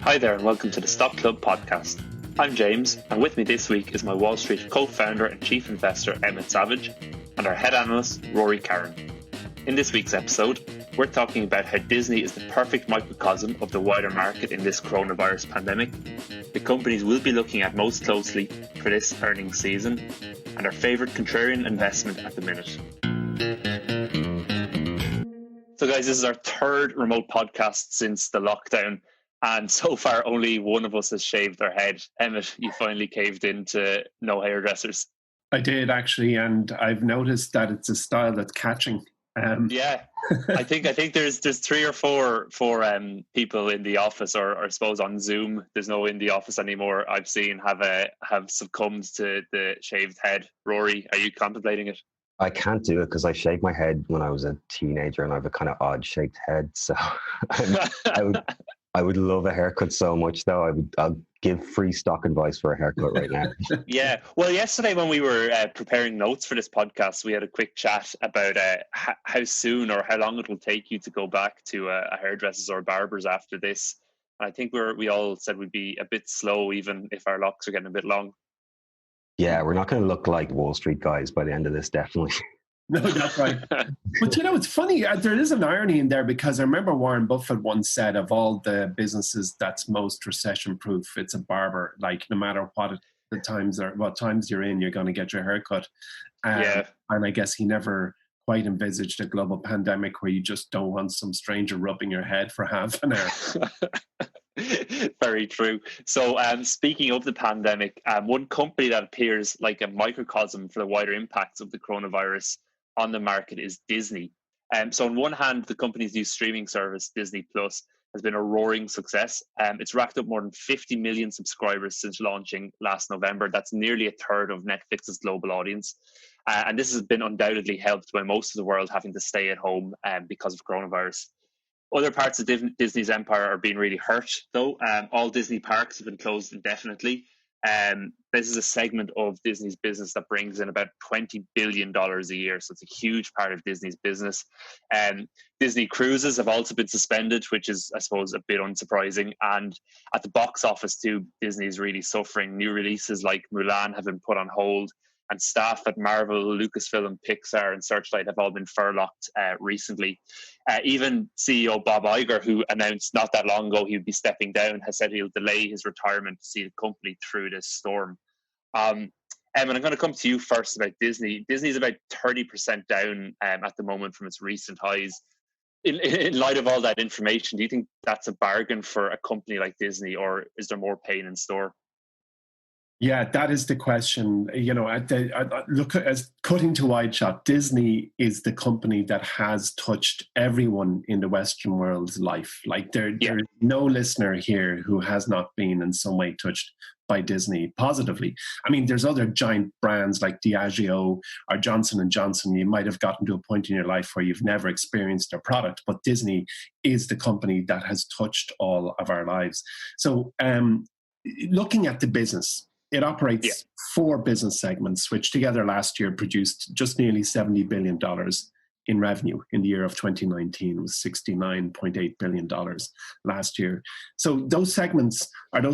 Hi there and welcome to the Stock Club podcast. I'm James and with me this week is my Wall Street co-founder and chief investor Emmett Savage and our head analyst Rory Carron. In this week's episode, we're talking about how Disney is the perfect microcosm of the wider market in this coronavirus pandemic, the companies we'll be looking at most closely for this earnings season, and our favourite contrarian investment at the minute. So guys, this is our third remote podcast since the lockdown. And so far, only one of us has shaved their head. Emmett, you finally caved into no hairdressers. I did actually, and I've noticed that it's a style that's catching. Yeah, I think there's three or four people in the office, or I suppose on Zoom. There's no in the office anymore. I've seen have succumbed to the shaved head. Rory, are you contemplating it? I can't do it because I shaved my head when I was a teenager, and I have a kind of odd shaped head. So I would love a haircut so much, though. I'll give free stock advice for a haircut right now. Yeah. Well, yesterday when we were preparing notes for this podcast, we had a quick chat about how soon or how long it will take you to go back to a hairdresser's or barber's after this. And I think we all said we'd be a bit slow, even if our locks are getting a bit long. Yeah, we're not going to look like Wall Street guys by the end of this, definitely. No, that's right. But it's funny. There is an irony in there because I remember Warren Buffett once said, of all the businesses that's most recession-proof, it's a barber. Like no matter what times you're in, you're going to get your hair cut. And I guess he never quite envisaged a global pandemic where you just don't want some stranger rubbing your head for half an hour. Very true. So speaking of the pandemic, one company that appears like a microcosm for the wider impacts of the coronavirus on the market is Disney. So on one hand, the company's new streaming service, Disney Plus, has been a roaring success. It's racked up more than 50 million subscribers since launching last November. That's nearly a third of Netflix's global audience. And this has been undoubtedly helped by most of the world having to stay at home because of coronavirus. Other parts of Disney's empire are being really hurt, though. All Disney parks have been closed indefinitely. This is a segment of Disney's business that brings in about $20 billion a year, so it's a huge part of Disney's business. Disney cruises have also been suspended, which is, I suppose, a bit unsurprising. And at the box office too, Disney is really suffering. New releases like Mulan have been put on hold, and staff at Marvel, Lucasfilm, Pixar and Searchlight have all been furloughed recently. Even CEO Bob Iger, who announced not that long ago he would be stepping down, has said he'll delay his retirement to see the company through this storm. Emma, I'm going to come to you first about Disney. Disney's about 30% down at the moment from its recent highs. In light of all that information, do you think that's a bargain for a company like Disney, or is there more pain in store? Yeah, that is the question. Look, as cutting to wide shot, Disney is the company that has touched everyone in the Western world's life. Like there is no listener here who has not been in some way touched by Disney positively. I mean, there's other giant brands like Diageo or Johnson & Johnson. You might have gotten to a point in your life where you've never experienced their product, but Disney is the company that has touched all of our lives. So looking at the business, it operates four business segments, which together last year produced just nearly $70 billion in revenue. In the year of 2019, it was $69.8 billion last year. So those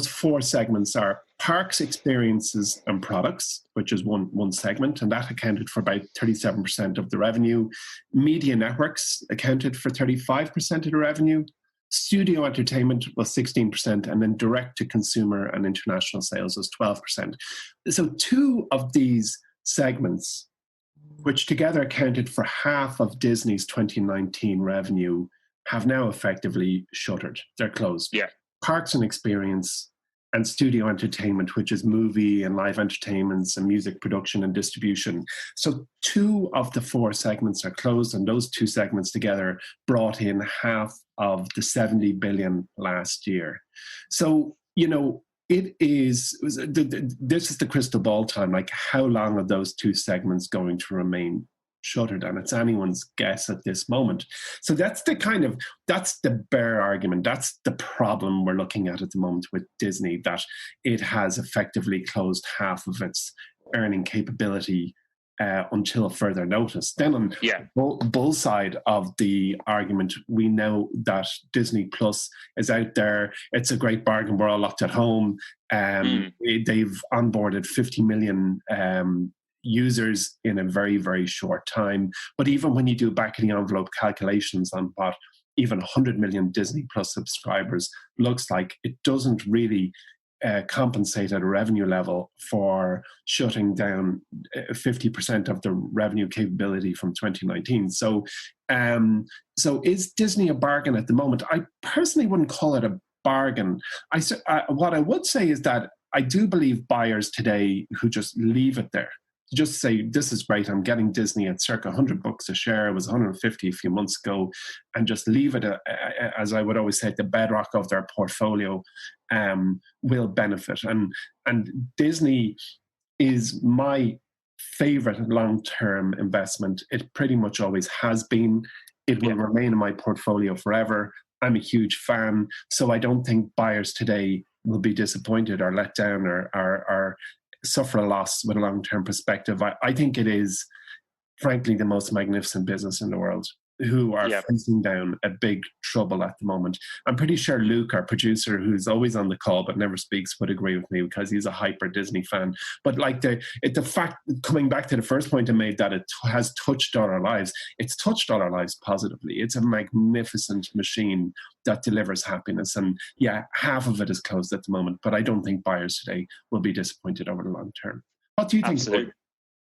four segments are parks, experiences and products, which is one segment, and that accounted for about 37% of the revenue. Media networks accounted for 35% of the revenue. Studio entertainment was 16%, and then direct-to-consumer and international sales was 12%. So two of these segments, which together accounted for half of Disney's 2019 revenue, have now effectively shuttered. They're closed. Yeah. Parks and experience and studio entertainment, which is movie and live entertainments and music production and distribution. So two of the four segments are closed, and those two segments together brought in half of the 70 billion last year. So, this is the crystal ball time. Like, how long are those two segments going to remain shuttered? And it's anyone's guess at this moment. So that's the bear argument. That's the problem we're looking at the moment with Disney, that it has effectively closed half of its earning capability until further notice. Then on Yeah. bull side of the argument, we know that Disney Plus is out there. It's a great bargain. We're all locked at home. They've onboarded 50 million users in a very, very short time. But even when you do back of the envelope calculations on what even 100 million Disney Plus subscribers looks like, it doesn't really compensate at a revenue level for shutting down 50% of the revenue capability from 2019. So is Disney a bargain at the moment? I personally wouldn't call it a bargain. What I would say is that I do believe buyers today who just leave it there, just say, this is great, I'm getting Disney at circa $100 a share, it was 150 a few months ago, and just leave it, as I would always say, the bedrock of their portfolio, will benefit. And Disney is my favorite long-term investment. It pretty much always has been. It will remain in my portfolio forever. I'm a huge fan, so I don't think buyers today will be disappointed or let down or suffer a loss with a long-term perspective. I think it is, frankly, the most magnificent business in the world, who are facing down a big trouble at the moment. I'm pretty sure Luke, our producer, who's always on the call but never speaks, would agree with me because he's a hyper Disney fan. But like the fact, coming back to the first point I made, that it has touched all our lives, it's touched all our lives positively. It's a magnificent machine that delivers happiness. And half of it is closed at the moment, but I don't think buyers today will be disappointed over the long term. What do you think? Absolutely.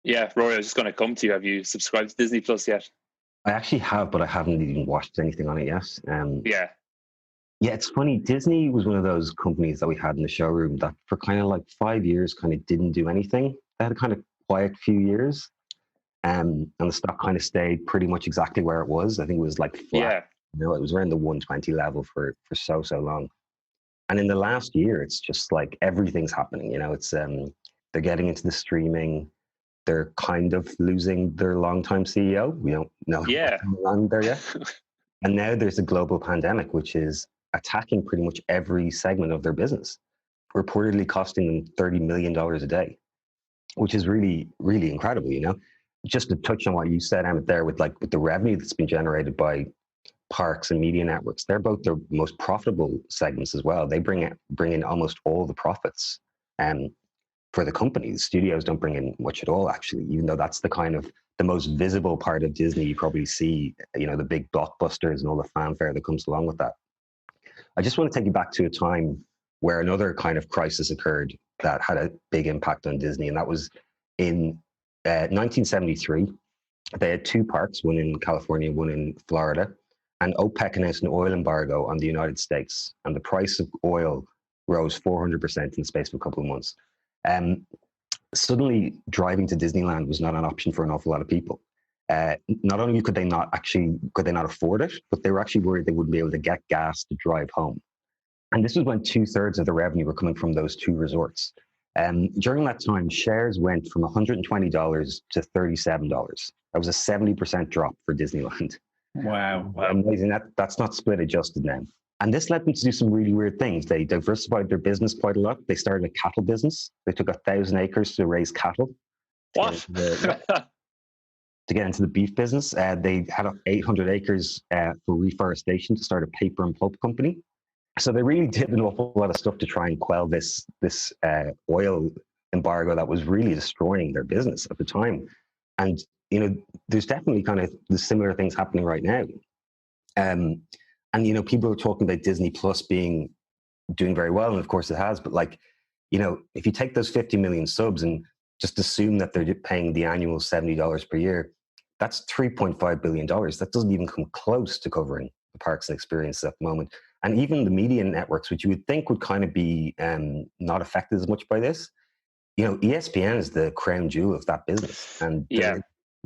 Yeah, Rory, I was just going to come to you. Have you subscribed to Disney Plus yet? I actually have, but I haven't even watched anything on it yet. Yeah, it's funny. Disney was one of those companies that we had in the showroom that for kind of like 5 years kind of didn't do anything. They had a kind of quiet few years, and the stock kind of stayed pretty much exactly where it was. I think it was like flat. It was around the 120 level for so long. And in the last year, it's just like everything's happening. It's they're getting into the streaming. They're kind of losing their longtime CEO. We don't know what's going on there yet. And now there's a global pandemic, which is attacking pretty much every segment of their business, reportedly costing them $30 million a day, which is really, really incredible. Just to touch on what you said, Emmett, there with the revenue that's been generated by parks and media networks, they're both the most profitable segments as well. They bring in almost all the profits. For the company, the studios don't bring in much at all, actually, even though that's the kind of the most visible part of Disney. You probably see, the big blockbusters and all the fanfare that comes along with that. I just want to take you back to a time where another kind of crisis occurred that had a big impact on Disney, and that was in 1973. They had two parks, one in California, one in Florida, and OPEC announced an oil embargo on the United States, and the price of oil rose 400% in the space of a couple of months. Suddenly driving to Disneyland was not an option for an awful lot of people. Not only could they not afford it, but they were actually worried they wouldn't be able to get gas to drive home. And this was when 2/3 of the revenue were coming from those two resorts. During that time, shares went from $120 to $37. That was a 70% drop for Disneyland. Wow. Amazing. That's not split adjusted now. And this led them to do some really weird things. They diversified their business quite a lot. They started a cattle business. They took 1,000 acres to raise cattle. What? To get into the beef business. They had 800 acres for reforestation to start a paper and pulp company. So they really did an awful lot of stuff to try and quell this oil embargo that was really destroying their business at the time. And, there's definitely kind of the similar things happening right now. And, people are talking about Disney Plus doing very well. And of course it has. But if you take those 50 million subs and just assume that they're paying the annual $70 per year, that's $3.5 billion. That doesn't even come close to covering the parks and experiences at the moment. And even the media networks, which you would think would kind of be not affected as much by this, ESPN is the crown jewel of that business. And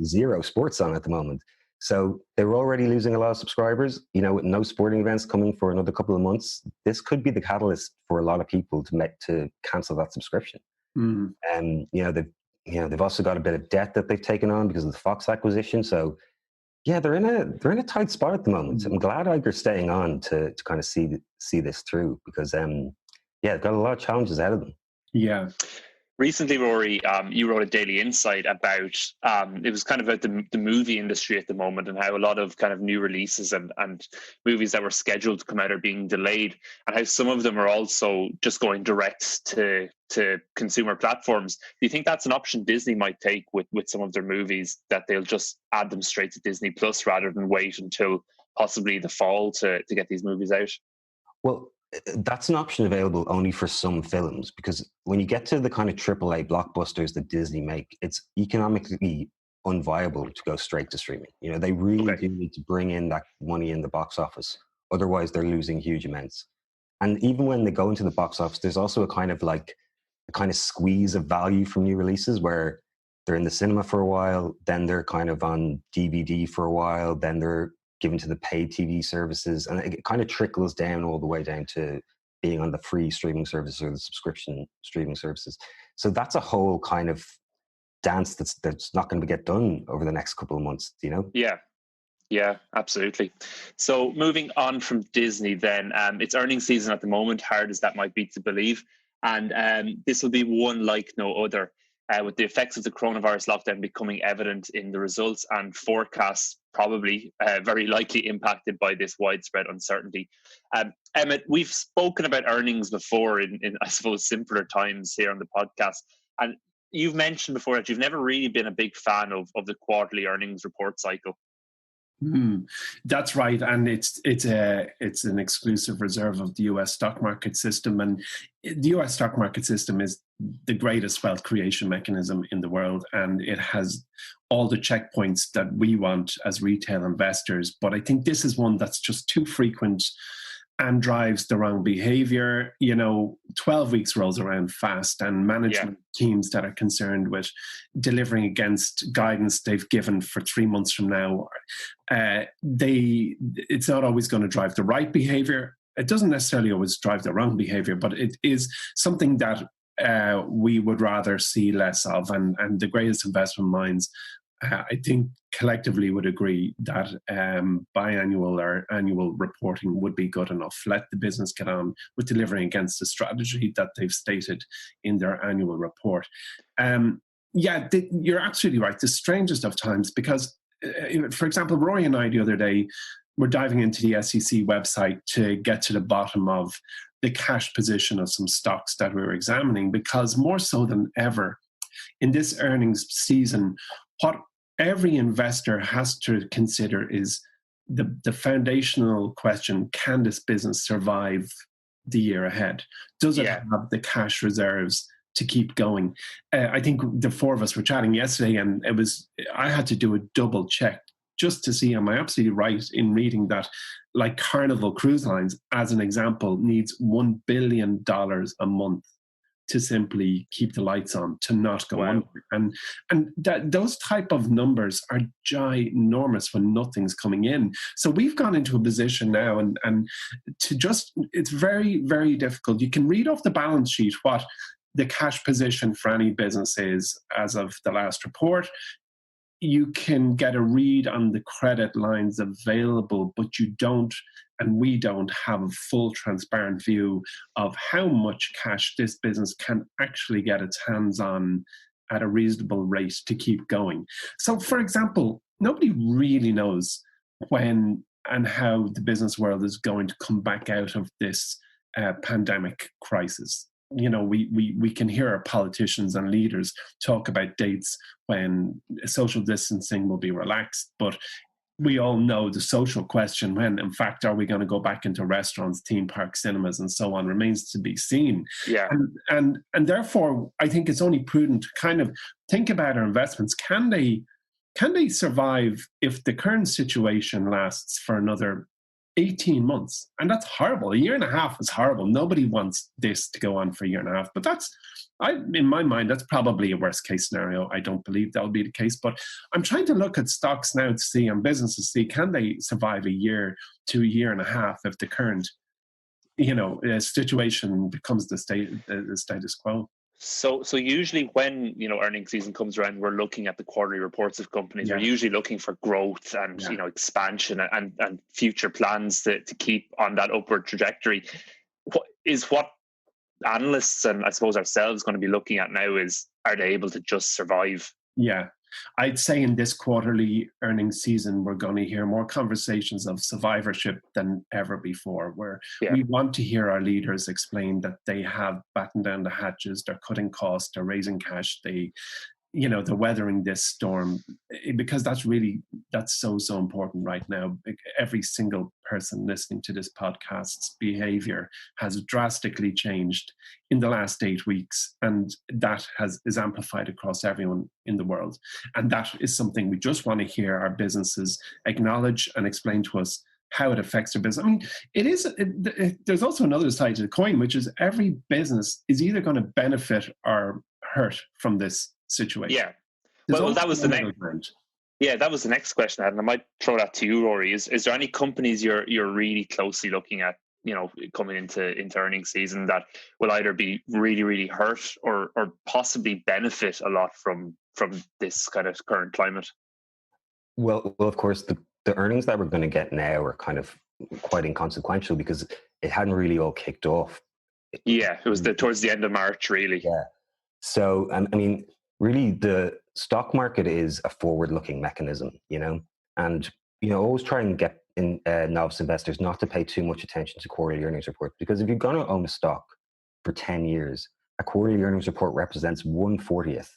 zero sports on at the moment. So they were already losing a lot of subscribers, with no sporting events coming for another couple of months. This could be the catalyst for a lot of people to cancel that subscription. And, they've also got a bit of debt that they've taken on because of the Fox acquisition. So they're in a tight spot at the moment. I'm glad Iger's staying on to kind of see this through because, they've got a lot of challenges ahead of them. Yeah. Recently, Rory, you wrote a daily insight about it was kind of about the movie industry at the moment and how a lot of kind of new releases and movies that were scheduled to come out are being delayed, and how some of them are also just going direct to consumer platforms. Do you think that's an option Disney might take with some of their movies, that they'll just add them straight to Disney Plus rather than wait until possibly the fall to get these movies out? Well, that's an option available only for some films, because when you get to the kind of AAA blockbusters that Disney make, it's economically unviable to go straight to streaming. You know, they really do need to bring in that money in the box office. Otherwise, they're losing huge amounts. And even when they go into the box office, there's also a kind of squeeze of value from new releases where they're in the cinema for a while, then they're kind of on DVD for a while, then they're given to the paid TV services, and it kind of trickles down all the way down to being on the free streaming services or the subscription streaming services. So that's a whole kind of dance that's not going to get done over the next couple of months, you know? Yeah, absolutely. So moving on from Disney then, it's earnings season at the moment, hard as that might be to believe. And this will be one like no other, with the effects of the coronavirus lockdown becoming evident in the results and forecasts probably very likely impacted by this widespread uncertainty. Emmett, we've spoken about earnings before in I suppose, simpler times here on the podcast. And you've mentioned before that you've never really been a big fan of the quarterly earnings report cycle. That's right, and it's an exclusive reserve of the U.S. stock market system, and the U.S. stock market system is the greatest wealth creation mechanism in the world, and it has all the checkpoints that we want as retail investors. But I think this is one that's just too frequent and drives the wrong behavior. 12 weeks rolls around fast, and management teams that are concerned with delivering against guidance they've given for 3 months from now, it's not always going to drive the right behavior. It doesn't necessarily always drive the wrong behavior, but it is something that we would rather see less of. And the greatest investment minds, I think, collectively would agree that biannual or annual reporting would be good enough. Let the business get on with delivering against the strategy that they've stated in their annual report. You're absolutely right. The strangest of times, because, for example, Rory and I the other day were diving into the SEC website to get to the bottom of the cash position of some stocks that we were examining, because more so than ever in this earnings season, what every investor has to consider is the foundational question: can this business survive the year ahead? Does it have the cash reserves to keep going? I think the four of us were chatting yesterday, and I had to do a double check just to see, am I absolutely right in reading that, like Carnival Cruise Lines, as an example, needs $1 billion a month to simply keep the lights on, to not go under. And those type of numbers are ginormous when nothing's coming in. So we've gone into a position now, and it's very, very difficult. You can read off the balance sheet what the cash position for any business is as of the last report. You can get a read on the credit lines available, but you don't, and we don't, have a full transparent view of how much cash this business can actually get its hands on at a reasonable rate to keep going. So, for example, nobody really knows when and how the business world is going to come back out of this pandemic crisis. We can hear our politicians and leaders talk about dates when social distancing will be relaxed, but we all know the social question, when in fact are we going to go back into restaurants, theme parks, cinemas, and so on, remains to be seen. And therefore I think it's only prudent to kind of think about our investments. Can they survive if the current situation lasts for another 18 months? And that's horrible. A year and a half is horrible. Nobody wants this to go on for a year and a half. But in my mind, that's probably a worst case scenario. I don't believe that'll be the case. But I'm trying to look at stocks now to see, and businesses, see, can they survive a year to a year and a half if the current, situation becomes the status quo. So usually when earnings season comes around, we're looking at the quarterly reports of companies. We're usually looking for growth and expansion and future plans to keep on that upward trajectory. What analysts and I suppose ourselves going to be looking at now is, are they able to just survive? Yeah. I'd say in this quarterly earnings season, we're going to hear more conversations of survivorship than ever before, where we want to hear our leaders explain that they have battened down the hatches, they're cutting costs, they're raising cash, they're weathering this storm, because that's so important right now. Every single person listening to this podcast's behavior has drastically changed in the last 8 weeks, and that is amplified across everyone in the world. And that is something we just want to hear our businesses acknowledge and explain to us how it affects their business. I mean, there's also another side to the coin, which is every business is either going to benefit or hurt from this situation. Yeah. Well, that was the next. Yeah, that was the next question I had, and I might throw that to you, Rory. Is there any companies you're really closely looking at, coming into earnings season, that will either be really, really hurt or possibly benefit a lot from this kind of current climate? Well, of course, the earnings that we're going to get now are kind of quite inconsequential because it hadn't really all kicked off. Yeah, it was towards the end of March, really. Yeah. So, I mean, really, the stock market is a forward-looking mechanism, and always try and get novice investors not to pay too much attention to quarterly earnings reports, because if you're going to own a stock for 10 years, a quarterly earnings report represents 1/40th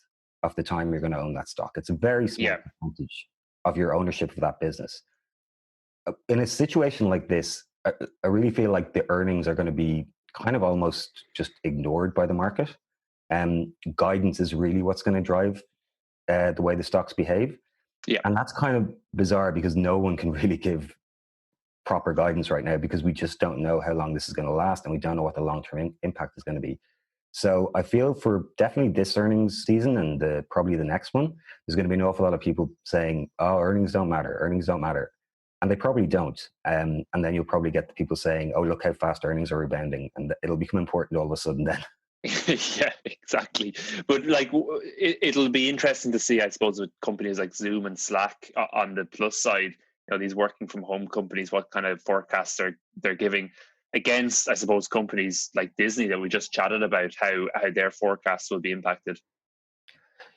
of the time you're going to own that stock. It's a very small percentage of your ownership of that business. In a situation like this, I really feel like the earnings are going to be kind of almost just ignored by the market. Guidance is really what's going to drive the way the stocks behave. Yeah. And that's kind of bizarre because no one can really give proper guidance right now because we just don't know how long this is going to last and we don't know what the long-term impact is going to be. So I feel for definitely this earnings season and probably the next one, there's going to be an awful lot of people saying, oh, earnings don't matter. And they probably don't. And then you'll probably get the people saying, oh, look how fast earnings are rebounding. And it'll become important all of a sudden then. Yeah, exactly. But it'll be interesting to see, I suppose, with companies like Zoom and Slack on the plus side, these working from home companies, what kind of forecasts they're giving against, I suppose, companies like Disney that we just chatted about, how their forecasts will be impacted.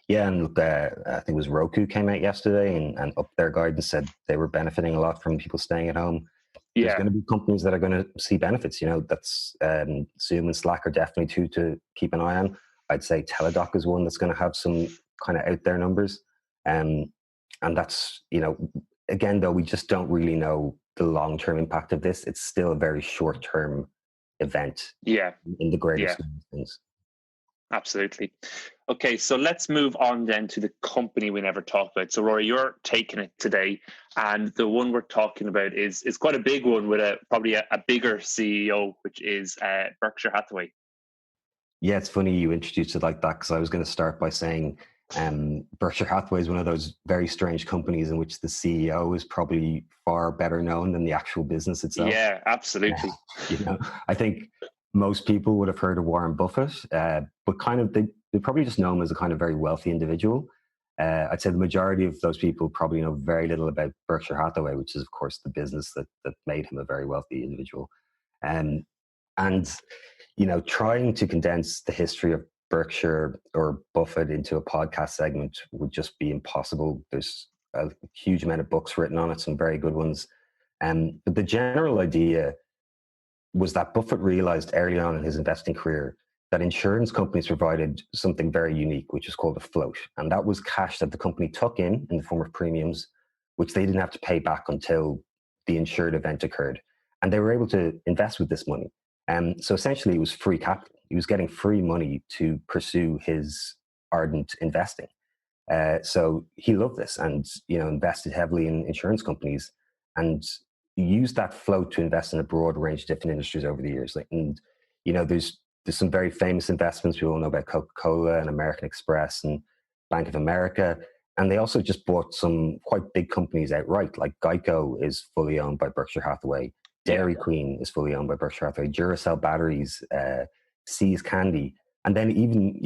Yeah, and look, I think it was Roku came out yesterday and up their guidance said they were benefiting a lot from people staying at home. There's going to be companies that are going to see benefits. That's Zoom and Slack are definitely two to keep an eye on. I'd say Teladoc is one that's going to have some kind of out there numbers. And that's, again, though, we just don't really know the long-term impact of this. It's still a very short-term event. Yeah. In the greater scheme of things. Absolutely. Okay, so let's move on then to the company we never talked about. So Rory, you're taking it today, and the one we're talking about is quite a big one with probably a bigger CEO, which is Berkshire Hathaway. Yeah, it's funny you introduced it like that because I was going to start by saying Berkshire Hathaway is one of those very strange companies in which the CEO is probably far better known than the actual business itself. Yeah, absolutely. I think most people would have heard of Warren Buffett, but kind of they probably just know him as a kind of very wealthy individual. I'd say the majority of those people probably know very little about Berkshire Hathaway, which is, of course, the business that made him a very wealthy individual. And trying to condense the history of Berkshire or Buffett into a podcast segment would just be impossible. There's a huge amount of books written on it, some very good ones. But the general idea was that Buffett realized early on in his investing career that insurance companies provided something very unique, which is called a float. And that was cash that the company took in the form of premiums, which they didn't have to pay back until the insured event occurred. And they were able to invest with this money. So essentially it was free capital. He was getting free money to pursue his ardent investing. So he loved this and, invested heavily in insurance companies and used that float to invest in a broad range of different industries over the years. There's some very famous investments. We all know about Coca-Cola and American Express and Bank of America. And they also just bought some quite big companies outright, like Geico is fully owned by Berkshire Hathaway. Dairy Queen is fully owned by Berkshire Hathaway. Duracell batteries, See's Candy. And then even,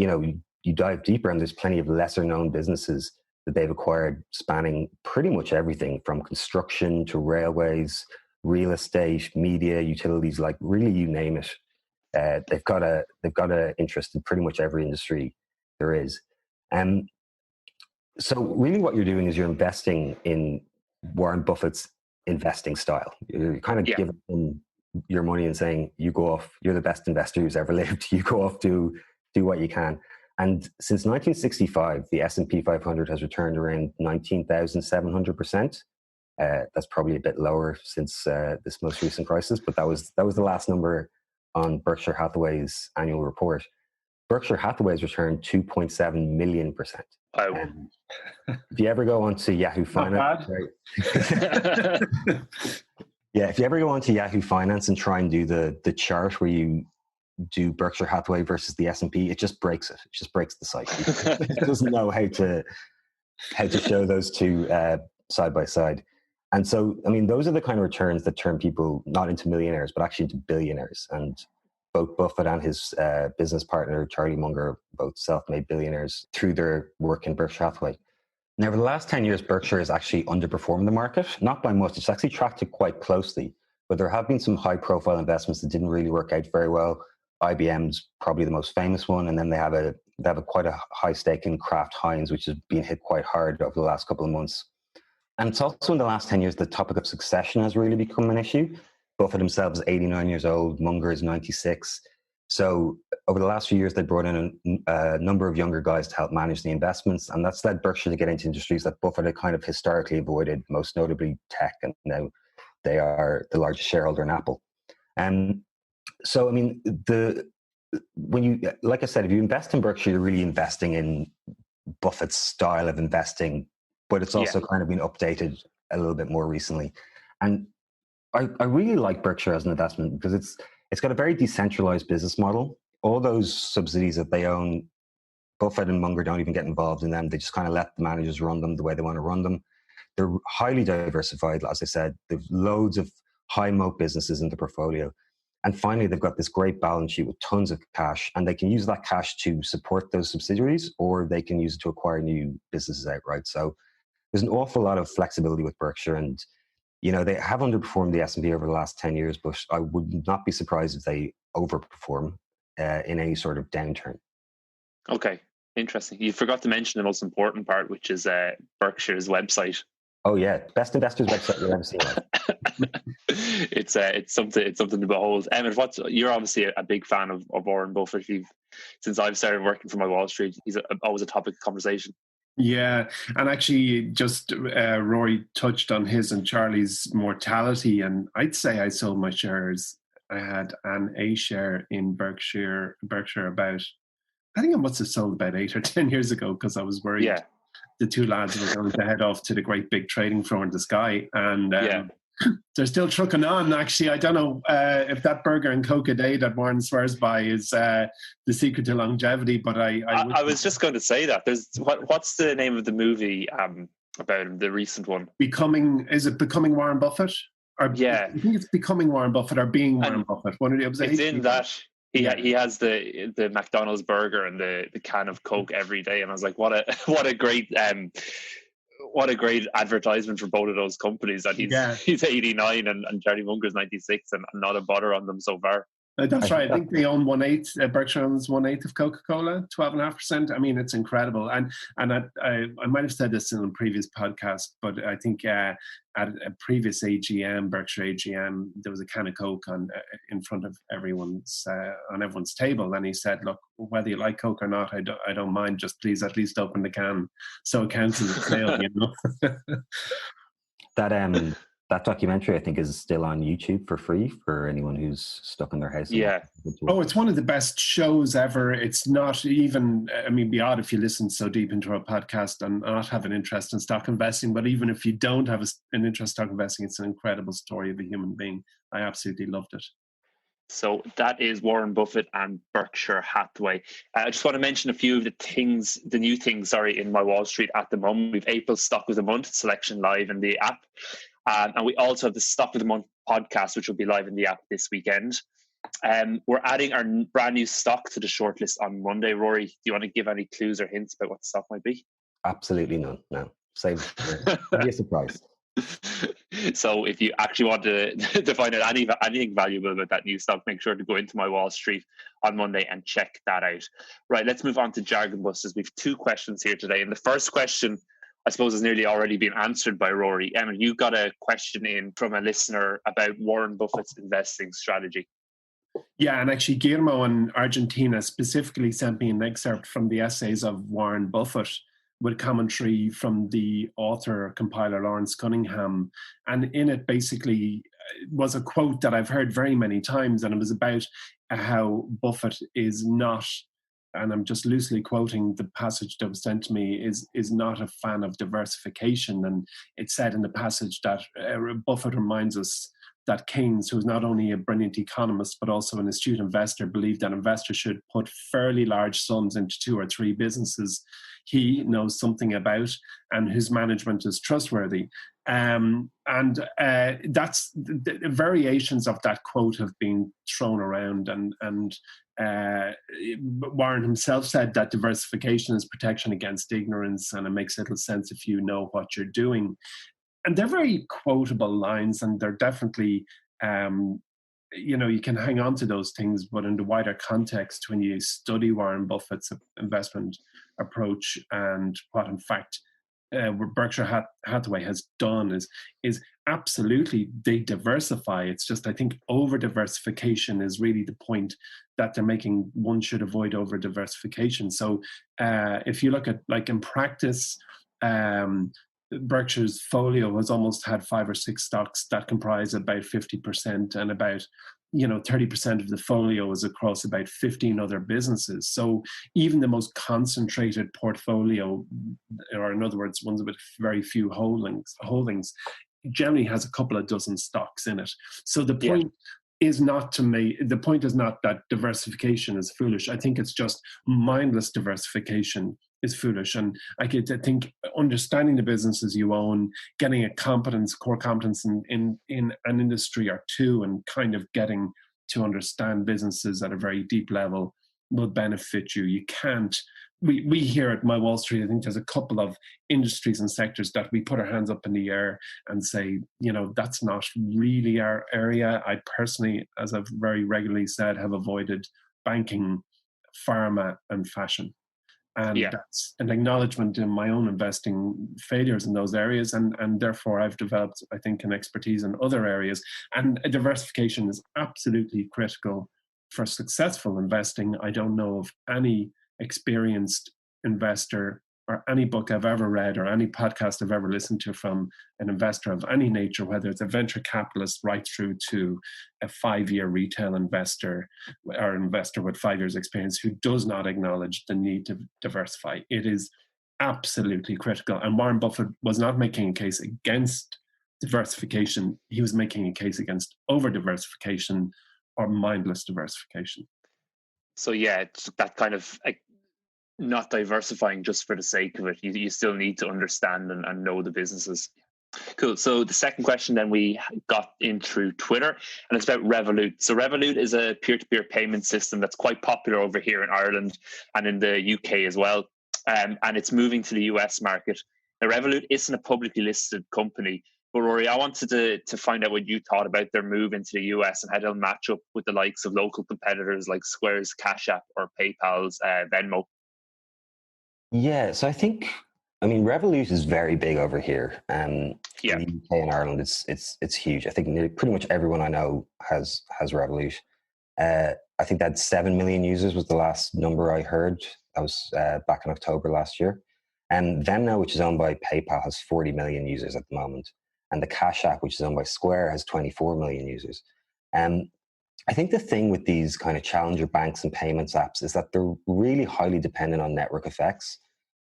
you dive deeper and there's plenty of lesser known businesses that they've acquired spanning pretty much everything from construction to railways, real estate, media, utilities, like really you name it. they've got a interest in pretty much every industry there is. So really what you're doing is you're investing in Warren Buffett's investing style. You're kind of giving him your money and saying, you go off, you're the best investor who's ever lived. You go off, do what you can. And since 1965, the S&P 500 has returned around 19,700%. That's probably a bit lower since this most recent crisis, but that was the last number on Berkshire Hathaway's annual report. Berkshire Hathaway's returned 2.7 million%. If you ever go onto Yahoo Finance, if you ever go onto Yahoo Finance and try and do the chart where you do Berkshire Hathaway versus the S&P, it just breaks it. It just breaks the site. It doesn't know how to show those two side by side. And so, I mean, those are the kind of returns that turn people not into millionaires, but actually into billionaires. And both Buffett and his business partner, Charlie Munger, both self-made billionaires through their work in Berkshire Hathaway. Now, over the last 10 years, Berkshire has actually underperformed the market, not by much. It's actually tracked it quite closely, but there have been some high-profile investments that didn't really work out very well. IBM's probably the most famous one, and then they have quite a high stake in Kraft Heinz, which has been hit quite hard over the last couple of months. And it's also in the last 10 years, the topic of succession has really become an issue. Buffett himself is 89 years old, Munger is 96. So over the last few years, they brought in a number of younger guys to help manage the investments. And that's led Berkshire to get into industries that Buffett had kind of historically avoided, most notably tech. And now they are the largest shareholder in Apple. So, I mean, like I said, if you invest in Berkshire, you're really investing in Buffett's style of investing, but it's also kind of been updated a little bit more recently. And I really like Berkshire as an investment because it's got a very decentralized business model. All those subsidies that they own, Buffett and Munger don't even get involved in them. They just kind of let the managers run them the way they want to run them. They're highly diversified. As I said, they've loads of high moat businesses in the portfolio. And finally, they've got this great balance sheet with tons of cash, and they can use that cash to support those subsidiaries, or they can use it to acquire new businesses outright. So there's an awful lot of flexibility with Berkshire, and they have underperformed the S&P over the last 10 years, but I would not be surprised if they overperform in any sort of downturn. Okay, interesting. You forgot to mention the most important part, which is Berkshire's website. Oh yeah, best investors website you've ever seen. It's something to behold. Emmett, you're obviously a big fan of Warren Buffett. Since I've started working for MyWallSt, he's always a topic of conversation. Yeah, and actually, just Rory touched on his and Charlie's mortality, and I'd say I sold my shares. I had an A share in Berkshire about, I think I must have sold about 8 or 10 years ago because I was worried. Yeah. The two lads were going to head off to the great big trading floor in the sky, and they're still trucking on. Actually, I don't know if that burger and Coke a day that Warren swears by is the secret to longevity, but I was just going to say that. There's what's the name of the movie about him, the recent one? Is it Becoming Warren Buffett? Or, I think it's Becoming Warren Buffett or Being Warren Buffett. It's in that. He has the McDonald's burger and the can of Coke every day, and I was like, what a great advertisement for both of those companies that he's 89 and Charlie Munger's 96 and not a bother on them so far. That's right. I think they own 1/8. Berkshire owns 1/8 of Coca-Cola, 12.5%. I mean, it's incredible. And I might have said this in a previous podcast, but I think at a previous AGM, Berkshire AGM, there was a can of Coke in front of everyone's table, and he said, "Look, whether you like Coke or not, I don't mind. Just please at least open the can, so it counts as a sale." That documentary, I think, is still on YouTube for free for anyone who's stuck in their house. Yeah. Oh, it's one of the best shows ever. It's not even, I mean, be odd if you listen so deep into our podcast and not have an interest in stock investing, but even if you don't have an interest in stock investing, it's an incredible story of a human being. I absolutely loved it. So that is Warren Buffett and Berkshire Hathaway. I just want to mention a few of the new things, in MyWallSt at the moment. We've April Stock of the Month selection live in the app. And we also have the Stock of the Month podcast, which will be live in the app this weekend. We're adding our brand new stock to the shortlist on Monday. Rory, do you want to give any clues or hints about what the stock might be? Absolutely none. No. Save be a surprise. So if you actually want to find out anything valuable about that new stock, make sure to go into My Wall Street on Monday and check that out. Right, let's move on to Jargon Busters. We've 2 questions here today. And the first question, I suppose, has nearly already been answered by Rory. Emma, you got a question in from a listener about Warren Buffett's investing strategy. Yeah, and actually Guillermo in Argentina specifically sent me an excerpt from the essays of Warren Buffett with commentary from the author, compiler Lawrence Cunningham. And in it basically was a quote that I've heard very many times, and it was about how Buffett is not, and I'm just loosely quoting the passage that was sent to me, is not a fan of diversification. And it said in the passage that Buffett reminds us that Keynes, who is not only a brilliant economist, but also an astute investor, believed that investors should put fairly large sums into 2 or 3 businesses he knows something about and whose management is trustworthy. That's the variations of that quote have been thrown around, and Warren himself said that diversification is protection against ignorance, and it makes little sense if you know what you're doing. And they're very quotable lines, and they're definitely, you can hang on to those things, but in the wider context, when you study Warren Buffett's investment approach and what, in fact, Berkshire Hathaway has done is absolutely they diversify. It's just, I think, over diversification is really the point that they're making. One should avoid over diversification. So if you look at, like, in practice, Berkshire's folio has almost had 5 or 6 stocks that comprise about 50%, and about 30% of the folio is across about 15 other businesses. So even the most concentrated portfolio, or in other words, ones with very few holdings, generally has a couple of dozen stocks in it. So the point is not that diversification is foolish. I think it's just mindless diversification is foolish. And I think understanding the businesses you own, getting a core competence in an industry or 2, and kind of getting to understand businesses at a very deep level will benefit you. You can't. We here at MyWallSt, I think there's a couple of industries and sectors that we put our hands up in the air and say, that's not really our area. I personally, as I've very regularly said, have avoided banking, pharma, and fashion. And that's an acknowledgement in my own investing failures in those areas. And therefore, I've developed, I think, an expertise in other areas. And diversification is absolutely critical for successful investing. I don't know of any experienced investor or any book I've ever read or any podcast I've ever listened to from an investor of any nature, whether it's a venture capitalist right through to a 5-year retail investor or investor with 5 years experience, who does not acknowledge the need to diversify. It is absolutely critical. And Warren Buffett was not making a case against diversification. He was making a case against over-diversification or mindless diversification. So it's that kind of not diversifying just for the sake of it. You still need to understand and know the businesses. Cool. So the second question then we got in through Twitter, and it's about Revolut. So Revolut is a peer-to-peer payment system that's quite popular over here in Ireland and in the UK as well. And it's moving to the US market. Now, Revolut isn't a publicly listed company, but Rory, I wanted to find out what you thought about their move into the US and how they'll match up with the likes of local competitors like Square's Cash App or PayPal's Venmo. Yeah, so I mean, Revolut is very big over here. In the UK and Ireland, it's huge. I think pretty much everyone I know has Revolut. I think that 7 million users was the last number I heard. That was back in October last year. And Venmo, which is owned by PayPal, has 40 million users at the moment. And the Cash App, which is owned by Square, has 24 million users. I think the thing with these kind of challenger banks and payments apps is that they're really highly dependent on network effects.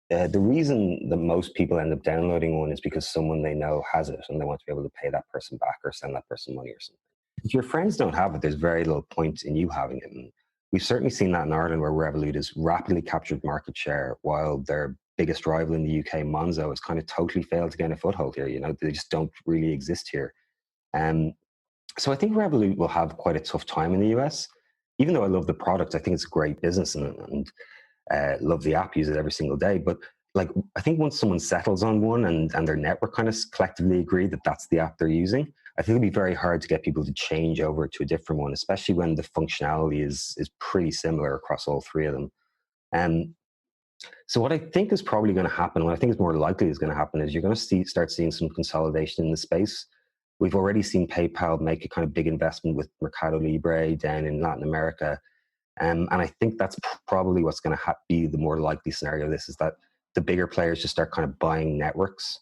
The reason that most people end up downloading one is because someone they know has it and they want to be able to pay that person back or send that person money or something. If your friends don't have it, there's very little point in you having it. And we've certainly seen that in Ireland, where Revolut has rapidly captured market share, while their biggest rival in the UK, Monzo, has kind of totally failed to gain a foothold here. They just don't really exist here. So I think Revolut will have quite a tough time in the US. Even though I love the product, I think it's a great business and love the app, use it every single day. But like, I think once someone settles on one and their network kind of collectively agree that that's the app they're using, I think it'd be very hard to get people to change over to a different one, especially when the functionality is pretty similar across all three of them. So what I think is probably going to happen, what I think is more likely is going to happen, is you're going to start seeing some consolidation in the space. We've already seen PayPal make a kind of big investment with Mercado Libre down in Latin America. And I think that's probably what's going to be the more likely scenario of this, is that the bigger players just start kind of buying networks.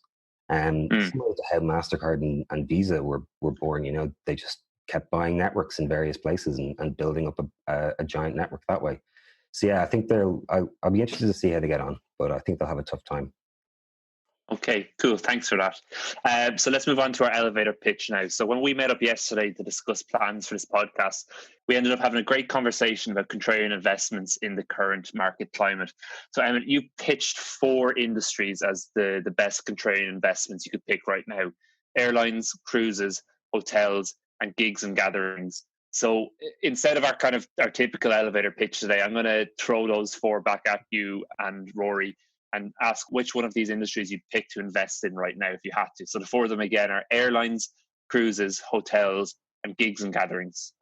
And similar to how MasterCard and Visa were born, you know, they just kept buying networks in various places and building up a giant network that way. So yeah, I think I'll be interested to see how they get on, but I think they'll have a tough time. Okay, cool. Thanks for that. So let's move on to our elevator pitch now. So when we met up yesterday to discuss plans for this podcast, we ended up having a great conversation about contrarian investments in the current market climate. So Emmett, you pitched 4 industries as the best contrarian investments you could pick right now: airlines, cruises, hotels, and gigs and gatherings. So instead of our typical elevator pitch today, I'm going to throw those 4 back at you and Rory and ask which one of these industries you'd pick to invest in right now if you had to. So the 4 of them again are airlines, cruises, hotels, and gigs and gatherings.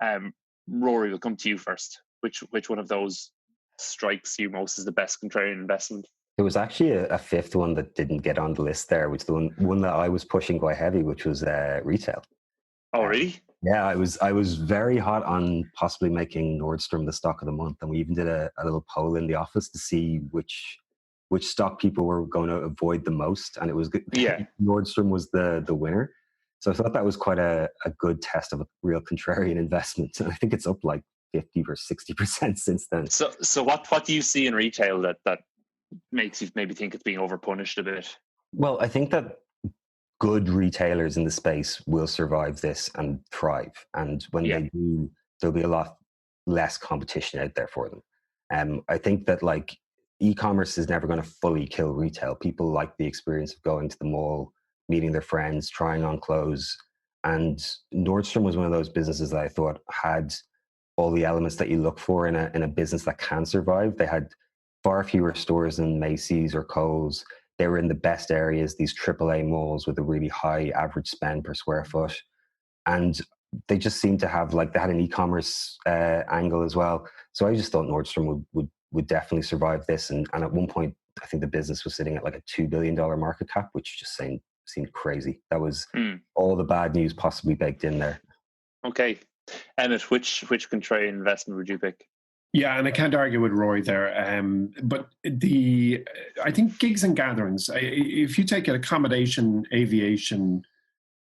Rory, we'll come to you first. Which one of those strikes you most as the best contrarian investment? There was actually a 5th one that didn't get on the list there, which is the one that I was pushing quite heavy, which was retail. Oh, really? Yeah, I was very hot on possibly making Nordstrom the stock of the month, and we even did a little poll in the office to see which stock people were going to avoid the most, and it was good. Yeah. Nordstrom was the winner. So I thought that was quite a good test of a real contrarian investment, and I think it's up like 50 or 60% since then. So what do you see in retail that makes you maybe think it's being overpunished a bit? Well, I think that good retailers in the space will survive this and thrive, and when they do, there'll be a lot less competition out there for them. I think that like e-commerce is never going to fully kill retail. People like the experience of going to the mall, meeting their friends, trying on clothes. And Nordstrom was one of those businesses that I thought had all the elements that you look for in a business that can survive. They had far fewer stores than Macy's or Kohl's. They were in the best areas, these AAA malls with a really high average spend per square foot. And they just seemed to have, like, they had an e-commerce angle as well. So I just thought Nordstrom would definitely survive this. And at one point, I think the business was sitting at like a $2 billion market cap, which just seemed crazy. That was all the bad news possibly baked in there. Okay. Emmett, which contrarian investment would you pick? Yeah, and I can't argue with Roy there. But I think gigs and gatherings, if you take an accommodation, aviation,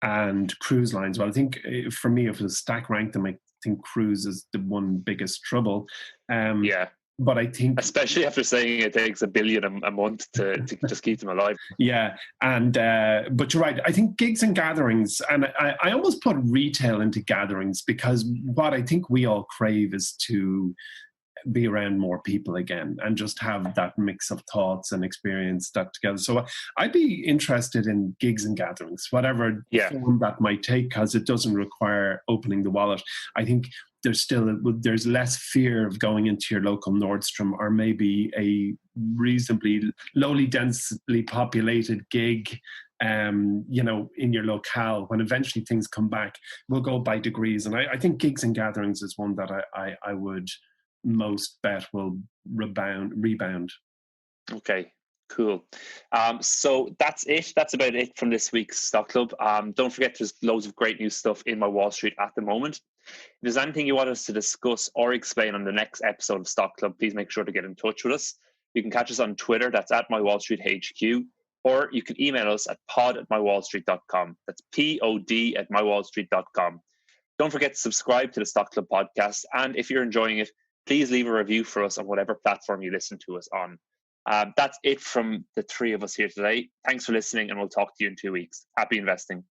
and cruise lines, well, I think for me, if it was stack ranked them, I think cruise is the one biggest trouble. Yeah. But I think, especially after saying it takes $1 billion a month to just keep them alive. Yeah, and but you're right. I think gigs and gatherings, and I almost put retail into gatherings, because what I think we all crave is to be around more people again and just have that mix of thoughts and experience that together. So I'd be interested in gigs and gatherings, whatever form that might take, because it doesn't require opening the wallet. I think there's less fear of going into your local Nordstrom or maybe a reasonably lowly densely populated gig in your locale. When eventually things come back, we'll go by degrees. And I think gigs and gatherings is one that I would most bet will rebound. Okay, cool. So that's it. That's about it from this week's Stock Club. Don't forget, there's loads of great new stuff in MyWallSt at the moment. If there's anything you want us to discuss or explain on the next episode of Stock Club, please make sure to get in touch with us. You can catch us on Twitter, that's at MyWallStHQ, or you can email us at pod@mywallstreet.com. That's pod@mywallstreet.com. Don't forget to subscribe to the Stock Club podcast, and if you're enjoying it, please leave a review for us on whatever platform you listen to us on. That's it from the 3 of us here today. Thanks for listening, and we'll talk to you in 2 weeks. Happy investing.